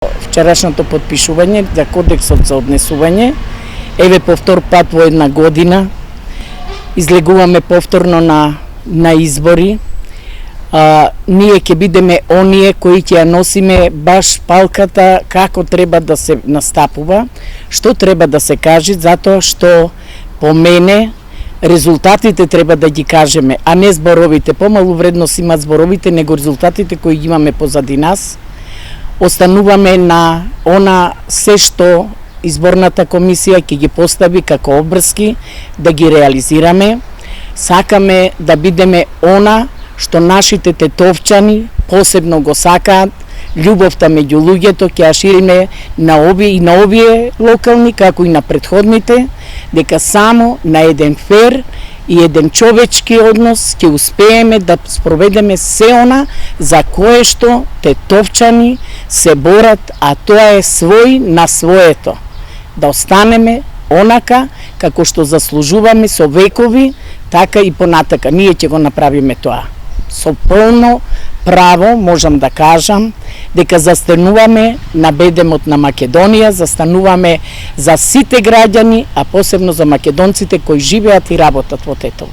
Вчерашното подпишување за кодексот за однесување, еве по втор пат во една година, излегуваме повторно на избори. Ние ќе бидеме оние кои ќе ја носиме баш палката како треба да се настапува, што треба да се каже, затоа што по мене резултатите треба да ги кажеме, а не зборовите. Помалу вредност имаат зборовите него резултатите кои ги имаме позади нас. Остануваме на она се што изборната комисија ќе ги постави како обврски да ги реализираме. Сакаме да бидеме она што нашите тетовчани посебно го сакаат, љубовта меѓу луѓето ќе ја шириме на овие локални како и на претходните, дека само на еден фер и еден човечки однос ќе успееме да спроведеме се она за кое што тетовчани се борат, а тоа е свој на своето. Да останеме онака како што заслужуваме со векови, така и понатака. Ние ќе го направиме тоа. Со полно право можам да кажам дека застануваме на бедемот на Македонија, застануваме за сите граѓани, а посебно за македонците кои живеат и работат во Тетово.